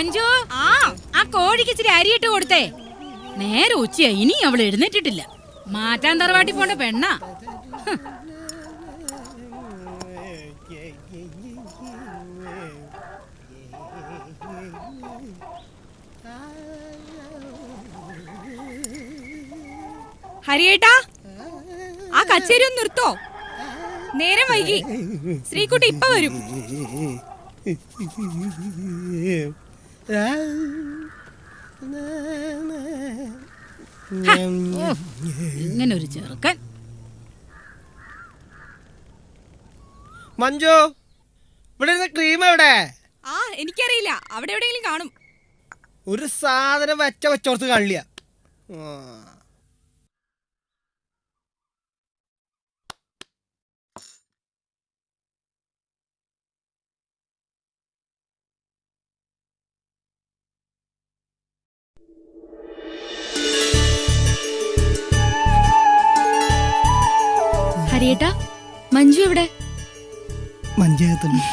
മഞ്ജു, ആ കോഴിക്ക് ഇച്ചിരി അരിയിട്ട് കൊടുത്തേ. നേരെ ഉച്ചയാ, ഇനി അവൾ എഴുന്നേറ്റിട്ടില്ല. മാറ്റാൻ തറവാട്ടി പോണ്ട പെണ്ണാ. ഹരിയേട്ടാ, ആ കച്ചേരി ഒന്ന് നിർത്തോ, നേരം വൈകി. ശ്രീകുട്ടി ഇപ്പൊ വരും. ഇങ്ങനെ ഒരു ചെറുക്കൻ. മഞ്ജു, ഇവിടെ ക്രീം എവിടെ? എനിക്കറിയില്ല, അവിടെ എവിടെയെങ്കിലും കാണും. ഒരു സാധനം വെച്ചോർത്ത് കാണില്ല. ഹരിയേട്ടാ, മഞ്ജു എവിടെ? മഞ്ജുത്തുണ്ട്.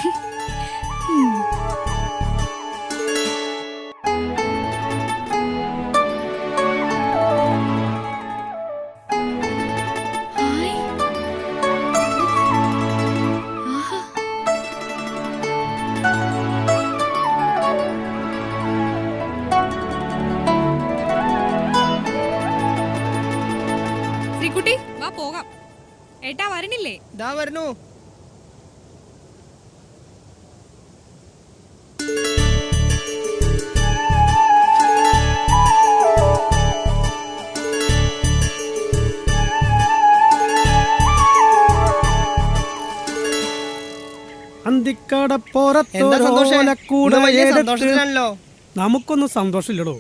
ശ്രീകുട്ടി വാ പോകാം. ഏട്ടാ വരണില്ലേ? ദാ വരണു. നമുക്കൊന്നും സന്തോഷമില്ലടോ.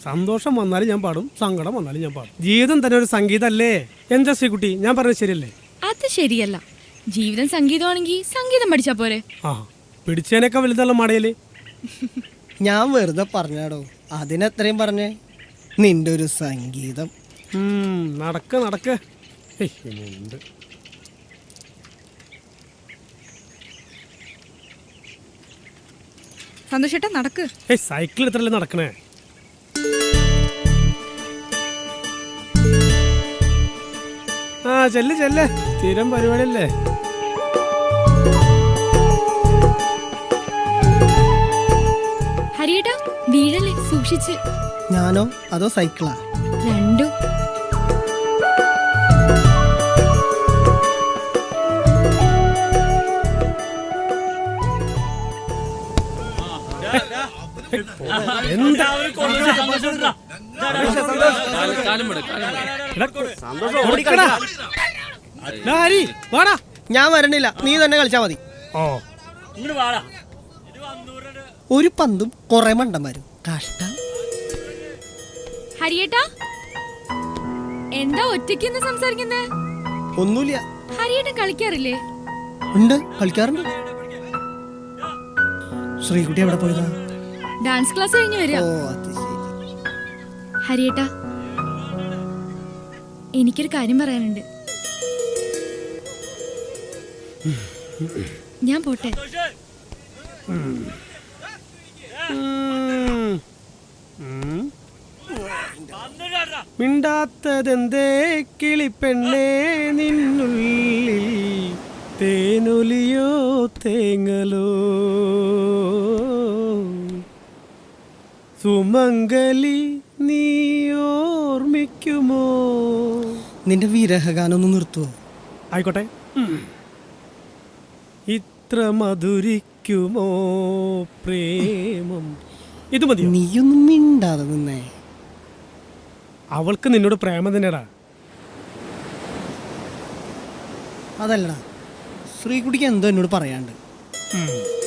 സന്തോഷം വന്നാലും ഞാൻ പാടും, സങ്കടം വന്നാലും ഞാൻ പാടും. ജീവിതം തന്നെ ഒരു സംഗീതമല്ലേ? എന്താ ശ്രീകുട്ടി, ഞാൻ പറഞ്ഞത് ശരിയല്ലേ? അത് ശരിയല്ല. ജീവിതം സംഗീതമാണെങ്കിൽ സംഗീതം പഠിച്ചാ പോരെ? പിടിച്ചതിനൊക്കെ വലുതുള്ള മടയില്. ഞാൻ വെറുതെ പറഞ്ഞാടോ, അതിനെത്രയും പറഞ്ഞേ. നിന്റെ ഒരു സംഗീതം. നടക്ക്. സന്തോഷേട്ടാ നടക്ക്. സൈക്കിൾ എടുത്തല്ലേ നടക്കണേ. ചെല്ല് സ്ഥിരം പരിപാടിയല്ലേ. ഹരിയേട്ടാ വീഴല്ലേ, സൂക്ഷിച്ച്. ഞാനോ അതോ സൈക്കിളാ? രണ്ടും. ഞാൻ വരണില്ല, നീ തന്നെ കളിച്ചാ മതി. ഒരു പന്തും കൊറേ മണ്ടന്മാരും. കഷ്ടം. ഹരിയേട്ടാ എന്താ ഒറ്റയ്ക്ക് സംസാരിക്കുന്നേ? ഒന്നുമില്ല. ഹരിയേട്ടൻ കളിക്കാറില്ലേ? ഉണ്ട്, കളിക്കാറുണ്ട്. ശ്രീകുട്ടി എവിടെ പോയതാ? ഡാൻസ് ക്ലാസ് കഴിഞ്ഞ് വരിക. ഹരിയേട്ടാ എനിക്കൊരു കാര്യം പറയാനുണ്ട്. ഞാൻ പോട്ടെ. മിണ്ടാത്തതെന്തേ കിളിപ്പെണ്ണേ, നിന്നുള്ളിൽ തേനൊലിയോ തേങ്ങലോ, സുമംഗലി നീ ഓർമ്മിക്കുമോ? നിന്റെ വിരഹഗാനം ഒന്ന് നിർത്തുവോ? ആയിക്കോട്ടെ. ഇത്ര മധുരിക്കുമോ പ്രേമം. ഇത് മതി. നീയൊന്നും മിണ്ടാതെ നിന്നേ. അവൾക്ക് നിന്നോട് പ്രേമം തന്നെടാ. അതല്ലടാ, ശ്രീകുട്ടിക്ക് എന്തോ എന്നോട് പറയാണ്ട്.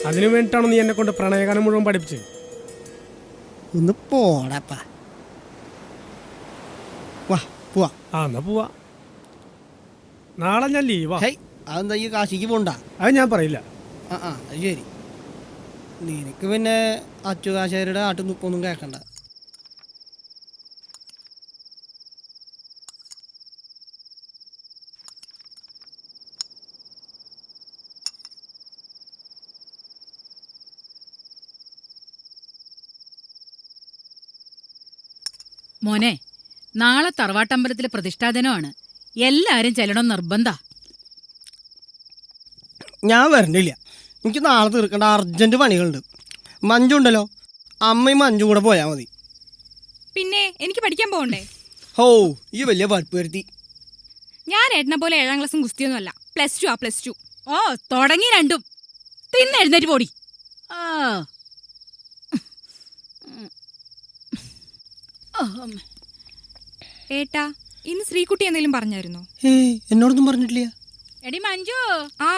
അതിനു വേണ്ടിയിട്ടാണോ നീ എന്നെ കൊണ്ട് പ്രണയഗാനം മുഴുവൻ പഠിപ്പിച്ച്? ഒന്ന് പോടാപ്പാ. വാ പോവാ. എന്നാ പോവാ. നാളെ ഞാൻ ലീവാ. അതെന്താ ഈ കാശിക്ക് പോണ്ട? അത് ഞാൻ പറയില്ല. അത് ശരി. നിനക്ക് പിന്നെ അച്ചുകാശാരിയുടെ ആട്ടും തുപ്പൊന്നും കേൾക്കണ്ട. മോനെ, നാളെ തറവാട്ടമ്പലത്തിലെ പ്രതിഷ്ഠാദിനമാണ്. എല്ലാരും ചെല്ലണം നിർബന്ധ. ഞാൻ വരണ്ടില്ല. എനിക്ക് നാളെ തീർക്കേണ്ട അർജന്റ് പണികളുണ്ട്. മഞ്ജു ഉണ്ടല്ലോ, അമ്മയും മഞ്ജും കൂടെ പോയാൽ മതി. പിന്നെ എനിക്ക് പഠിക്കാൻ പോകണ്ടേ? ഹോ, ഈ വലിയ പഠിപ്പ് വരുത്തി. ഞാൻ ഏട്ടനെ പോലെ 7ാം ക്ലാസ്സും ഗുസ്തിയൊന്നുമല്ല. +2. ഓ, തുടങ്ങി രണ്ടും. തിന്നെഴുന്നേറ്റ് പോടി. ആ ഏട്ടാ, ഇന്ന് ശ്രീകുട്ടി എന്തെങ്കിലും പറഞ്ഞായിരുന്നോ? എന്നോടൊന്നും പറഞ്ഞിട്ടില്ല. എടി മഞ്ജു, ആ,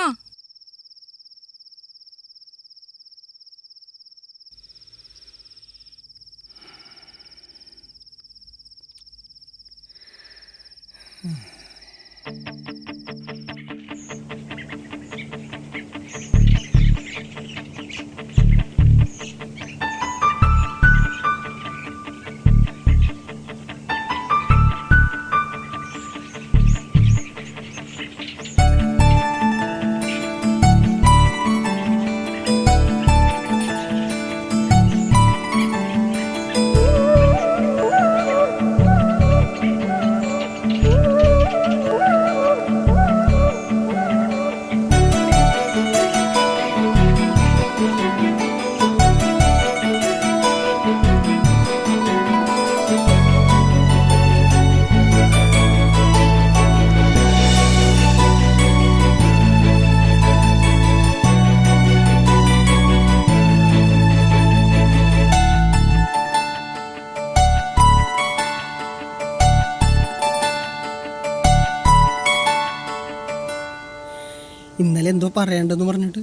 ഇന്നലെ എന്തോ പറയണ്ടെന്ന് പറഞ്ഞിട്ട്.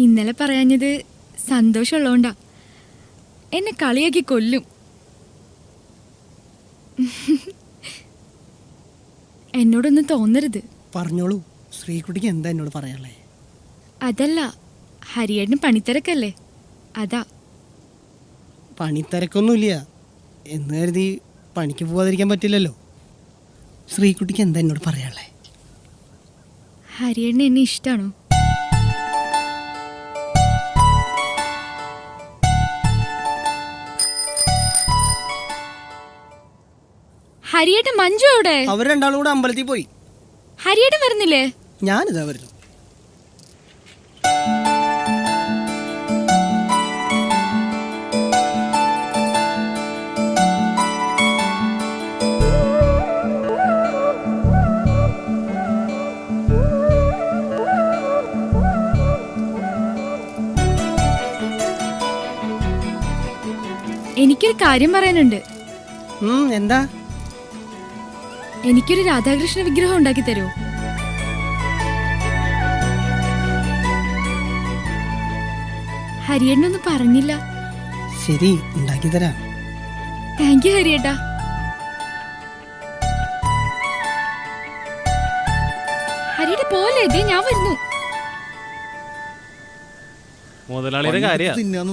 ഇന്നലെ പറയാഞ്ഞത് സന്തോഷമുള്ളോണ്ടാ. എന്നെ കളിയാക്കി കൊല്ലും. എന്നോടൊന്നും തോന്നരുത്. പറഞ്ഞോളൂ, ശ്രീകുട്ടിക്ക് എന്താ എന്നോട് പറയാനുള്ളേ? അതല്ല, ഹരിയേട്ടന് പണിത്തിരക്കല്ലേ, അതാ. പണിത്തിരക്കൊന്നുമില്ല എന്ന് കരുതി പണിക്ക് പോകാതിരിക്കാൻ പറ്റില്ലല്ലോ. ശ്രീകുട്ടിക്ക് എന്താ എന്നോട് പറയാനുള്ളേ? ഹരിയേട്ടന് എന്നെ ഇഷ്ടാണോ? ഹരിയേട്ടൻ മഞ്ജു എവിടെ? അവർ രണ്ടാളും കൂടെ അമ്പലത്തിൽ പോയി. ഹരിയേട്ടൻ വരുന്നില്ലേ? ഞാനിതാ വരുന്നു. എനിക്കൊരു കാര്യം പറയാനുണ്ട്. എന്താ? എനിക്കൊരു രാധാകൃഷ്ണ വിഗ്രഹം ഉണ്ടാക്കി തരുമോ? ഹരിയേട്ടനൊന്നും പറഞ്ഞില്ല. ശരി, ഉണ്ടാക്കി തരാം. Thank you ഹരിയേട്ടാ. ഹരിയേട്ട പോലെ ഞാൻ വരുന്നു. മുതലാളിയുടെ കാര്യ ഞാൻ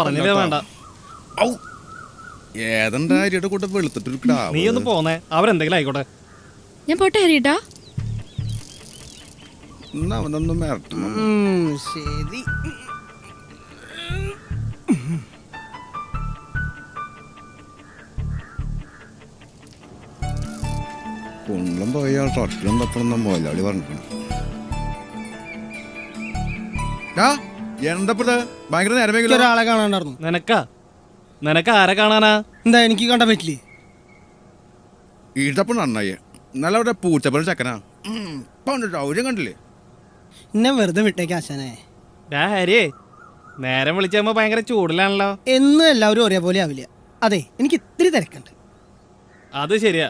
പറഞ്ഞില്ലേ വേണ്ട. ഏതെന്റെ കൂടെ വെളുത്തിട്ട് നീ ഒന്ന് പോന്നേ, അവരെന്തെങ്കിലും ആയിക്കോട്ടെ. ഞാൻ പോട്ടെ ഹരിയേട്ടാ. അവനൊന്നും മിരട്ടണം. ശരി. കുണ്ടം പോയ തൊട്ടിലും തപ്പണം മുതലാളി പറഞ്ഞു. എന്തപ്പത് ഭയങ്കര നേരം ഒരാളെ കാണാണ്ടായിരുന്നു. നിനക്ക് ആരെ കാണാനാ? എന്താ, എനിക്ക് കണ്ടാൻ പറ്റില്ലേ? ഈട്ടപ്പം നന്നായി. നല്ല അവിടെ പൂച്ചപ്പഴം ചക്കനാ. സൗകര്യം കണ്ടില്ലേ? എന്നെ വെറുതെ വിട്ടേക്ക് ആശാനെ. ഹരിയേ, നേരം വിളിച്ചപ്പോ ഭയങ്കര ചൂടിലാണല്ലോ. എന്നും എല്ലാവരും ഒരേപോലെ ആവില്ല. അതെ, എനിക്ക് ഇത്തിരി തിരക്കുണ്ട്. അത് ശരിയാ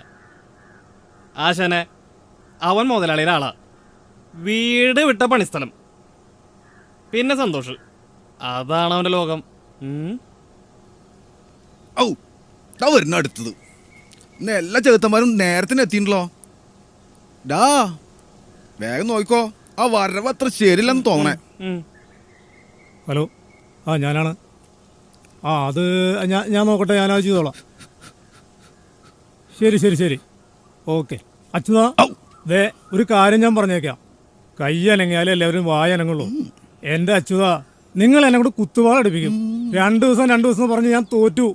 ആശാനെ, അവൻ മുതലാളിയുടെ ആളാ. വീട് വിട്ട പണിസ്ഥലം, പിന്നെ സന്തോഷം, അതാണ് അവന്റെ ലോകം. വരുന്ന അടുത്തത് എല്ലാ ചെറുത്തന്മാരും നേരത്തിന് എത്തിയിട്ടുണ്ടല്ലോ. ഡാ വേഗം നോക്കോ, ആ വരവ് അത്ര ശരിയില്ലെന്ന് തോന്നണേ. ഹലോ, ഞാനാണ്. അത് ഞാൻ നോക്കട്ടെ, ഞാനത് ചെയ്തോളാം. ശരി ഓക്കെ. അച്യുതാ, ഒരു കാര്യം ഞാൻ പറഞ്ഞേക്കാം. കൈ അനങ്ങിയാലേ എല്ലാവരും വായ അനങ്ങുള്ളൂ. എൻ്റെ അച്യുതാ, നിങ്ങൾ എന്നെ കൂടെ കുത്തുവാളടിപ്പിക്കും. 2 ദിവസം പറഞ്ഞ് ഞാൻ തോറ്റു.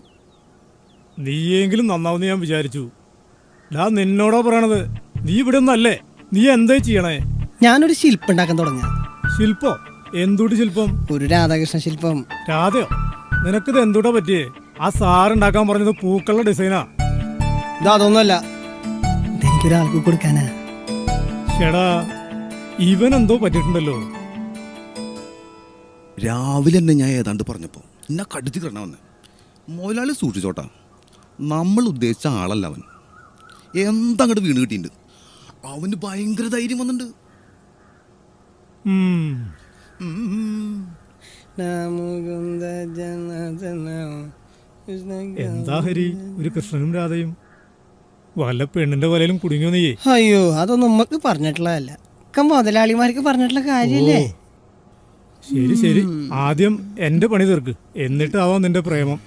നീയെങ്കിലും നന്നാവുന്ന ഞാൻ വിചാരിച്ചു. നിന്നോടോ പറയണത്, നീ ഇവിടെ ഒന്നല്ലേ, നീ എന്താ ചെയ്യണേ? ഞാനൊരു ശില്പം ഉണ്ടാക്കാൻ തുടങ്ങാം. ശില്പോ? എന്തുട്ട് ശില്പം? ഒരു രാധാകൃഷ്ണ ശില്പം. രാധയോ? നിനക്കിത് എന്തുട്ടാ പറ്റിയേ? ആ സാറുണ്ടാക്കാൻ പറഞ്ഞത് പൂക്കളുടെ ഡിസൈനാ. ഇതൊന്നുമല്ല, ഇതെനിക്കൊരാൾക്ക് കൊടുക്കാനാ. ചേടാ, ഇവൻ എന്തോ പറ്റിയിട്ടുണ്ടല്ലോ. രാവിലെ തന്നെ ഞാൻ ഏതാണ്ട് പറഞ്ഞപ്പോൾ എന്നെ കടിച്ചു കിടണ വന്നെ. മുതലാളി സൂക്ഷിച്ചോട്ടാ, നമ്മൾ ഉദ്ദേശിച്ച ആളല്ല അവൻ. എന്തങ്ങോട്ട് വീണ് കിട്ടിയിട്ടുണ്ട്. അവന് ഭയങ്കര ധൈര്യം വന്നിട്ടുണ്ട്. എന്താ ഹരി, ഒരു കൃഷ്ണനും രാധയും വല്ല പെണ്ണിന്റെ വലയിലും കുടുങ്ങിയോ നീ? അയ്യോ, അതൊന്നും നമുക്ക് പറഞ്ഞിട്ടുള്ളതല്ല, മുതലാളിമാർക്ക് പറഞ്ഞിട്ടുള്ള കാര്യല്ലേ. ശരി ശരി, ആദ്യം എന്റെ പണി തീർക്ക്, എന്നിട്ടാവാം നിന്റെ പ്രേമം.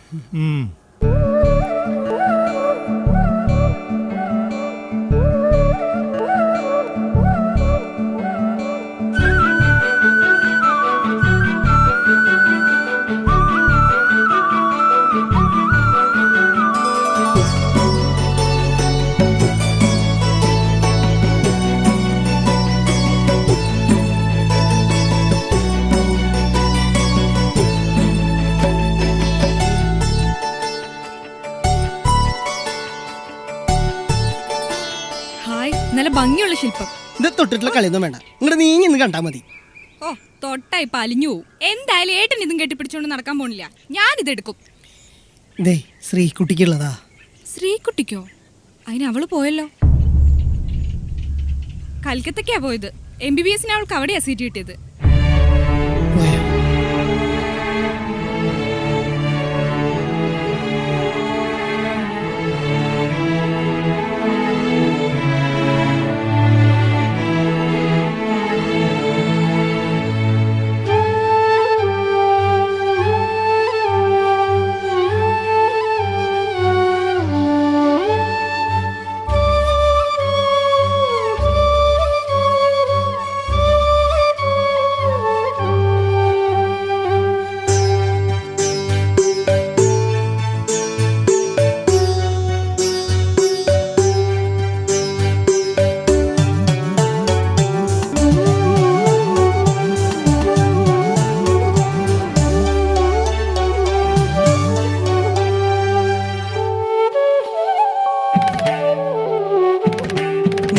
നല്ല ഭംഗിയുള്ള ശില്പം. ഇത് തൊട്ടിട്ടുള്ള കളിയൊന്നും വേണ്ട, ഇങ്ങോട്ട് നീങ്ങി ഇന്ന് കണ്ടാ മതി. ഓ, തൊട്ടായി പലിഞ്ഞു പോവും. എന്തായാലും ഏട്ടൻ ഇതും കെട്ടിപ്പിടിച്ചോണ്ട് നടക്കാൻ പോണില്ല, ഞാനിതെടുക്കും. ഇതേ ശ്രീകുട്ടിക്കുള്ളതാ. ശ്രീകുട്ടിക്കോ? അതിന് അവള് പോയല്ലോ. കൽക്കത്തക്കാ പോയത്. MBBS അവൾക്ക് അവിടെയാ സീറ്റ് കിട്ടിയത്. പോയോ?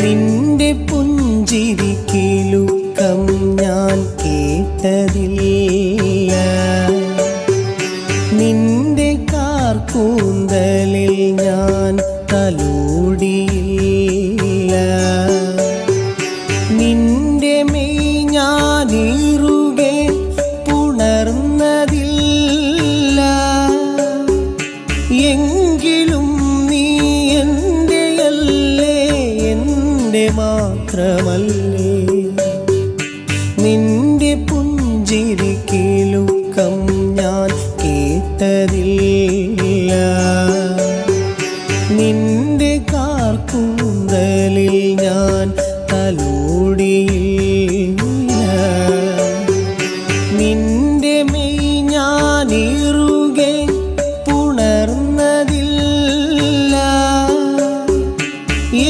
നിന്റെ പുഞ്ചിരിക്കിലുക്കം ഞാൻ കേട്ടതില്ല, നിന്റെ കാർക്കൂന്തലിൽ ഞാൻ തലോടിയില്ല, നിന്റെ മെയ് ഞാനിറുകെ പുണർന്നതില്ല, എങ്കിലും നീ എന്റെയല്ലേ, എന്റെ മാത്രമല്ലേ. നിന്റെ പുഞ്ചിരിക്കിലുക്കം ഞാൻ കേട്ടതില്ല, നിന്റെ കാർക്കൂന്തലിൽ ഞാൻ തലോടിയില്ല, നിന്റെ മെയ് ഞാനിറുകെ പുണർന്നതില്ല,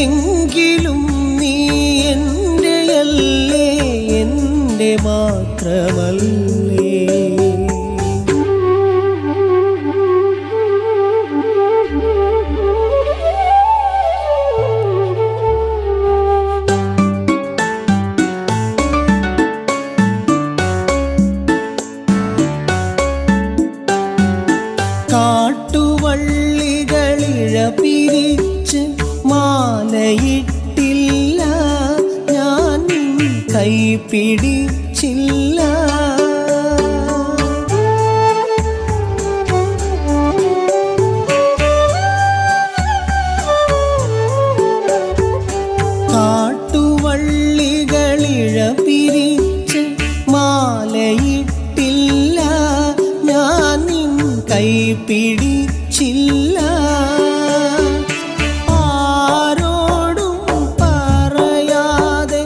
എങ്കിലും നീ എന്റെയല്ലേ, എന്റെ മാത്രമല്ലേ. കാട്ടുവള്ളികളിഴ പിരിച്ച് മാലയിട്ടില്ല, ഞാൻ കൈ പിടിച്ചില്ല, കാട്ടുവള്ളികളിഴ പിരിച്ച് മാലയിട്ടില്ല, ഞാൻ കൈ പിടിച്ചില്ല, ആരോടും പറയാതെ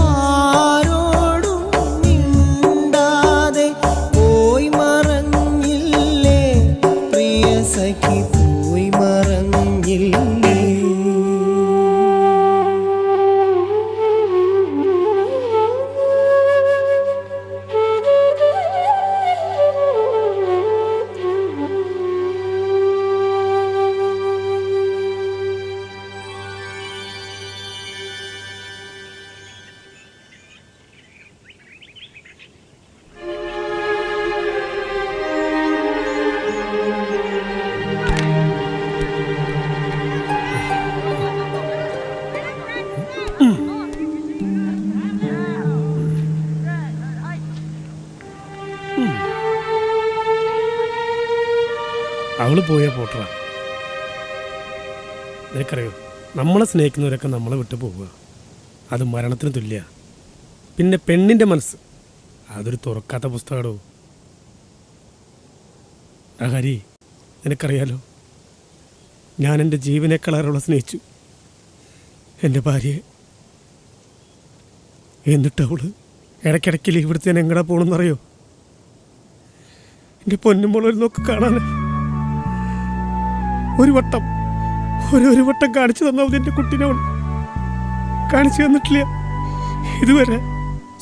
ആരോടും മിണ്ടാതെ പോയി മറഞ്ഞില്ലേ പ്രിയ സഖി, പോയി മറ അവള് പോയ പോട്ടറ. നിനക്കറിയോ, നമ്മളെ സ്നേഹിക്കുന്നവരൊക്കെ നമ്മളെ വിട്ടു പോവുക, അത് മരണത്തിന് തുല്യ. പിന്നെ പെണ്ണിൻ്റെ മനസ്സ് അതൊരു തുറക്കാത്ത പുസ്തകമാണോ. ഹരി, നിനക്കറിയാലോ, ഞാൻ എൻ്റെ ജീവനേക്കാളേറെ സ്നേഹിച്ചു എൻ്റെ ഭാര്യയെ. എന്നിട്ട് അവള് ഇടയ്ക്കിടയ്ക്ക് ലീവ് എടുത്ത് ഞാൻ എങ്ങടാ പോകണമെന്നറിയോ? എൻ്റെ പൊന്നുമോളൊരു നോക്ക് കാണാൻ ഒരു വട്ടം കാണിച്ചു തന്നാൽ മതി. എൻ്റെ കുട്ടീനെ അവൾ കാണിച്ചു തന്നിട്ടില്ല ഇതുവരെ.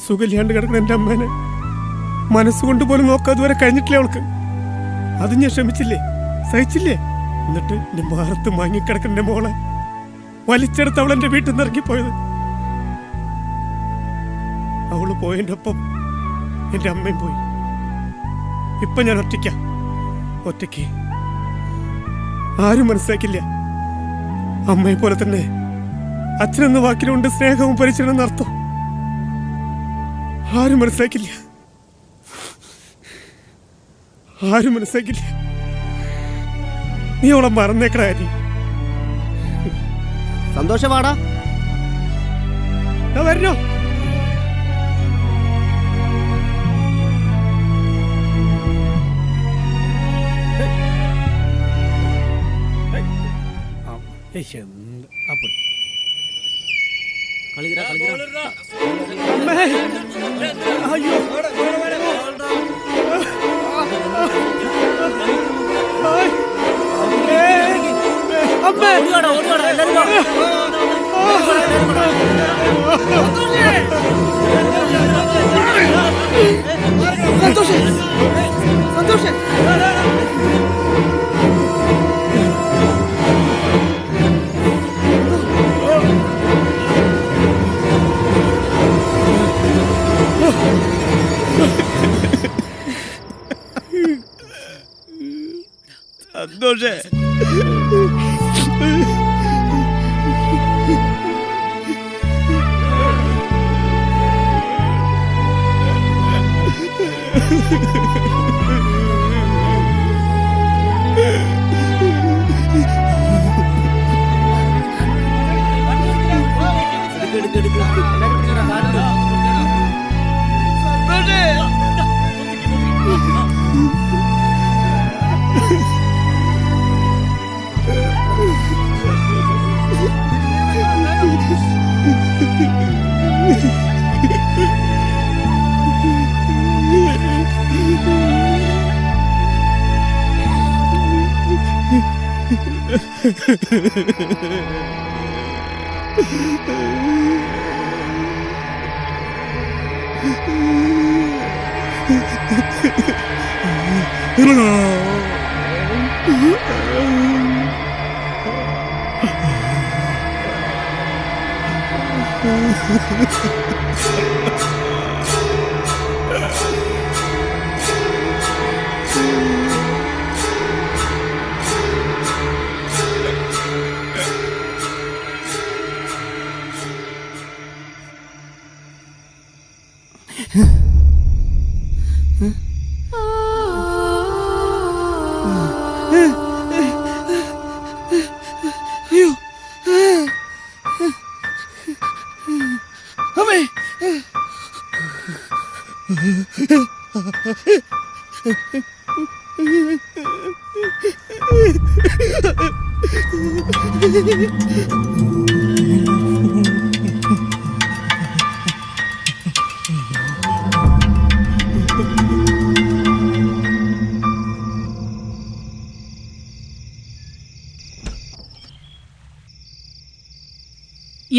സുഖമില്ലാണ്ട് കിടക്കുന്ന എൻ്റെ അമ്മേനെ മനസ്സുകൊണ്ട് പോലും നോക്കാൻ ഇതുവരെ കഴിഞ്ഞിട്ടില്ല അവൾക്ക്. അത് ഞാൻ ക്ഷമിച്ചില്ലേ, സഹിച്ചില്ലേ? എന്നിട്ട് എൻ്റെ മാറത്ത് വാങ്ങിക്കിടക്കുന്ന എൻ്റെ മോളെ വലിച്ചെടുത്ത് അവൾ എൻ്റെ വീട്ടിൽ നിന്ന് ഇറങ്ങിപ്പോയത്. അവള് പോയതിൻ്റെ ഒപ്പം എൻ്റെ അമ്മയും പോയി. ഇപ്പൊ ഞാൻ ഒറ്റയ്ക്ക് ആരും മനസ്സിലാക്കില്ല. അമ്മയെ പോലെ തന്നെ അച്ഛനെന്ന വാക്കിലുണ്ട് സ്നേഹവും പരിചരണം അർത്ഥം. ആരും മനസ്സിലാക്കില്ല. നീ അവളെ മറന്നേക്കടാ. സന്തോഷമാടാ, വരണോ? അയ്യോ, സന്തോഷ്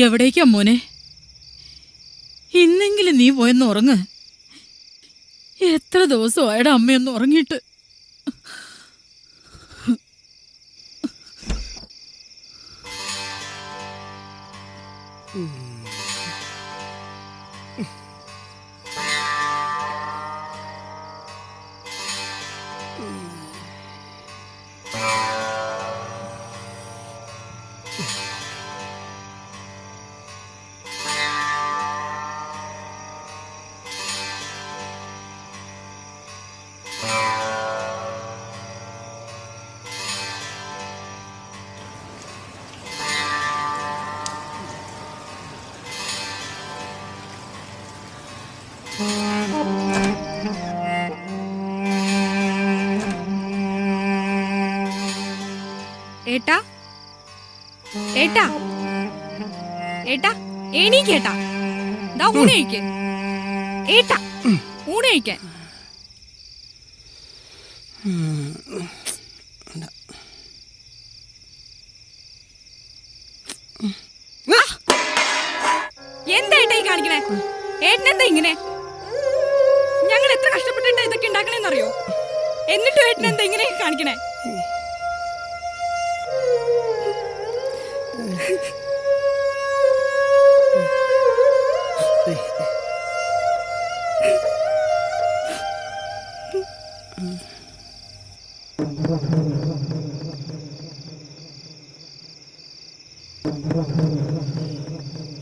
എവിടേക്കാ മോനെ? ഇന്നെങ്കിലും നീ പോയെന്ന് ഉറങ്ങ്. എത്ര ദിവസമായടാ അമ്മയൊന്ന് ഉറങ്ങിയിട്ട്. ഏട്ടാ ഏട്ടാ ഏട്ടാ എണീക്കേട്ടാ ദാ ഊണ് കഴിക്കേ ഏട്ടാ ഊണ് കഴിക്കാൻ എന്താ ഏട്ടാ ഈ കാണിക്കണേ ഏട്ടനെന്താ ഇങ്ങനെ ഞങ്ങൾ എത്ര കഷ്ടപ്പെട്ടിട്ടാ ഇതൊക്കെ ഉണ്ടാക്കണേന്നറിയോ എന്നിട്ടും ഏട്ടനെന്താ ഇങ്ങനെ കാണിക്കണേ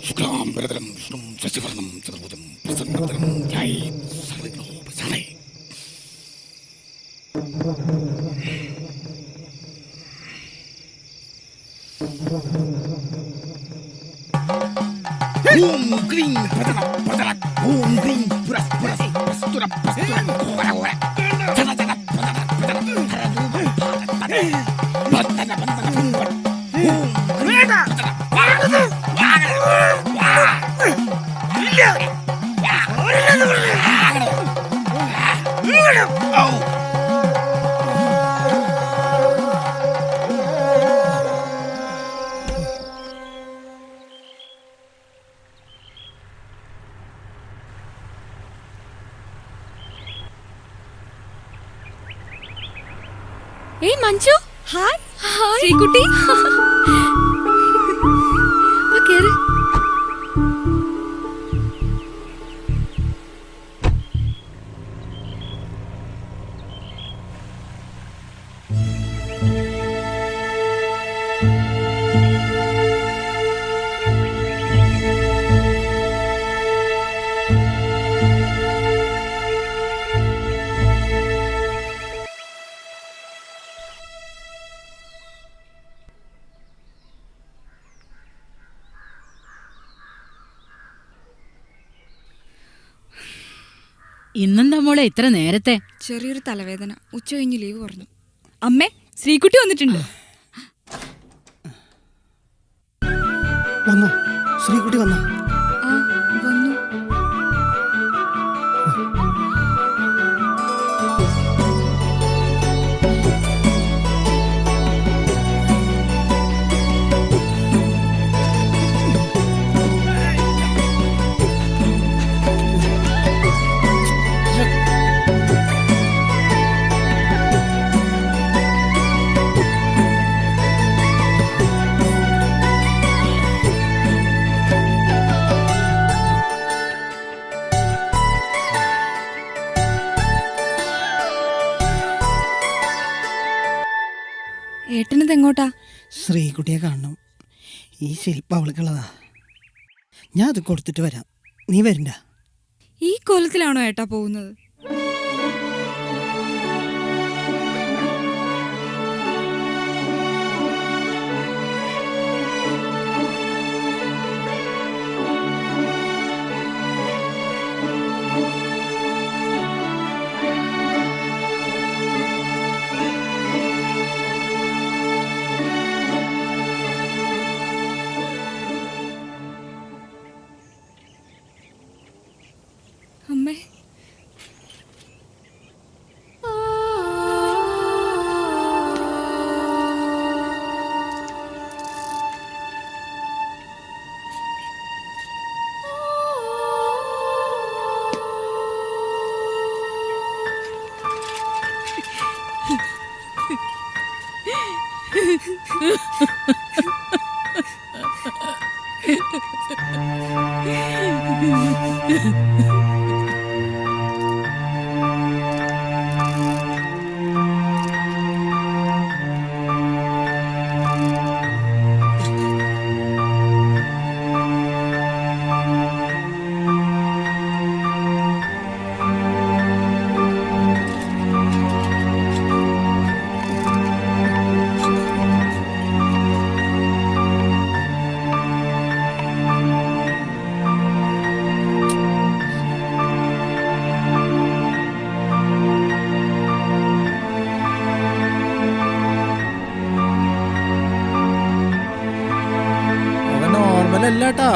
ശുക്ലാംബരധരം വിഷ്ണും ശശിവർണം ചതുർഭുജം പ്രസന്നവദനം ധ്യായേത് സർവവിഘ്നോപശാന്തയേ. ഓം ക്രീം പ്രജന പ്രജന ഓം ക്രീം പുരസ് പുരസ് പ്രസ്തുര പ്രസ്തുര ഓര ഓര ജന ജന പ്രജന പ്രജന ഹരദൂപം ഭാഗത്തന ബന്ധന ബന്ധന ഭൂവൻ ഓം ക്രീം പ്രജന വാഗത വാഗത ഇല്ല ഓ ഏയ് മഞ്ജു ഹായ് ഹായ് ശ്രീകുട്ടി വാ കേറ് ഇന്നെന്താ മോളെ ഇത്ര നേരത്തെ? ചെറിയൊരു തലവേദന, ഉച്ച കഴിഞ്ഞ് ലീവ് പറഞ്ഞു. അമ്മേ, ശ്രീകുട്ടി വന്നിട്ടുണ്ട്. വന്നോ? ശ്രീകുട്ടി വന്നോ? ആ വന്നു. ഏട്ടനത് എങ്ങോട്ടാ? ശ്രീകുട്ടിയെ കാണണം. ഈ ശില്പം അവൾക്കുള്ളതാ. ഞാൻ അത് കൊടുത്തിട്ട് വരാം. നീ വരണ്ട? ഈ കോലത്തിലാണോ ഏട്ടാ പോകുന്നത്? അമ്മേ, കേട്ടാ.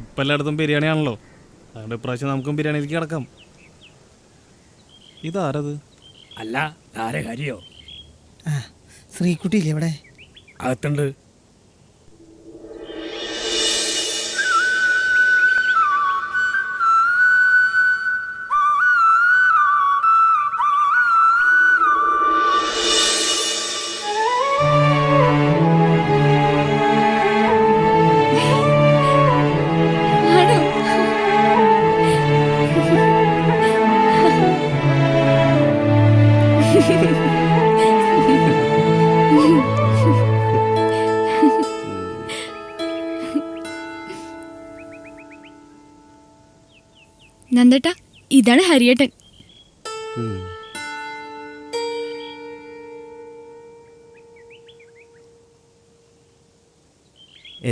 ഇപ്പം എല്ലായിടത്തും ബിരിയാണി ആണല്ലോ, അതുകൊണ്ട് ഇപ്രാവശ്യം നമുക്കും ബിരിയാണിയിലേക്ക് കിടക്കാം. ഇതാരത്? അല്ല ആരെ കാര്യോ? ശ്രീകുട്ടി ഇല്ലേ ഇവിടെ? അകത്തുണ്ട്. നന്ദേട്ടാ, ഇതാണ് ഹരിയേട്ടൻ.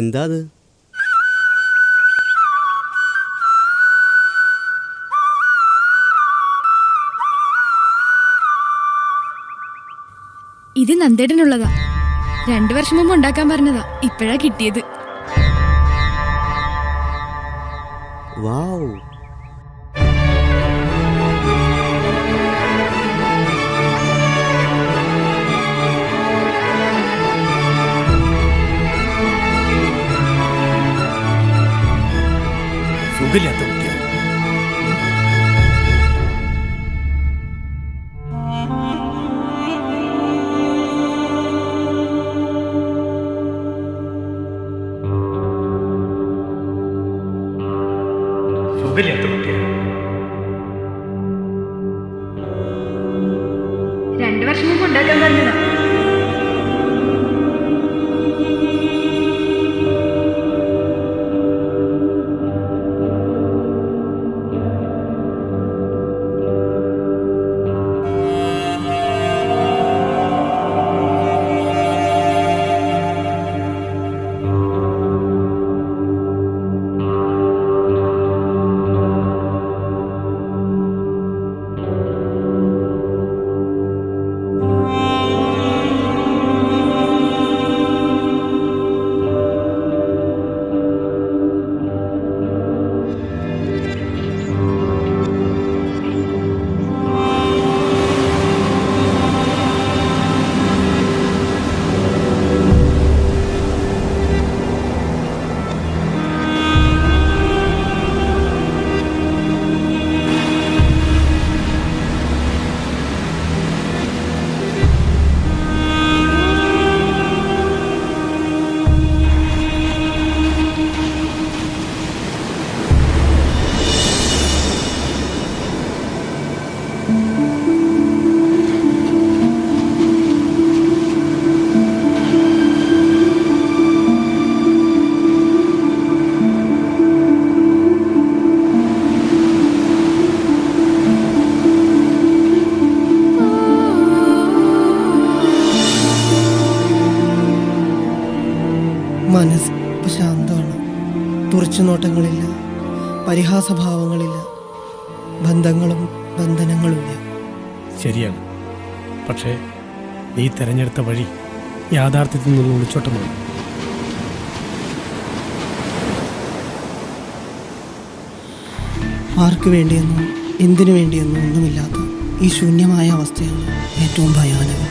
എന്താ അത്? ഇത് നന്ദേട്ടനുള്ളതാ. 2 വർഷം മുമ്പ് ഉണ്ടാക്കാൻ പറഞ്ഞതാ, ഇപ്പോഴാ കിട്ടിയത്. വാവ്, സുഖമില്ലാത്ത കുട്ടിയാ. സുഖമില്ലാത്ത കുട്ടിയാ. 2 വർഷം മുമ്പ് ഉണ്ടാക്കാൻ പറഞ്ഞതാ. മനസ്സ് ഇപ്പം ശാന്തമാണ്. തുറച്ചുനോട്ടങ്ങളില്ല, പരിഹാസഭാവങ്ങളില്ല, ബന്ധങ്ങളും ബന്ധനങ്ങളുമില്ല. ശരിയാണ്. പക്ഷേ നീ തെരഞ്ഞെടുത്ത വഴി യാഥാർത്ഥ്യത്തിൽ നിന്നുള്ള ഒളിച്ചോട്ടമാണ്. ആർക്ക് വേണ്ടിയെന്നോ എന്തിനു വേണ്ടിയെന്നോ ഒന്നുമില്ലാത്ത ഈ ശൂന്യമായ അവസ്ഥയാണ് ഏറ്റവും ഭയാനകം.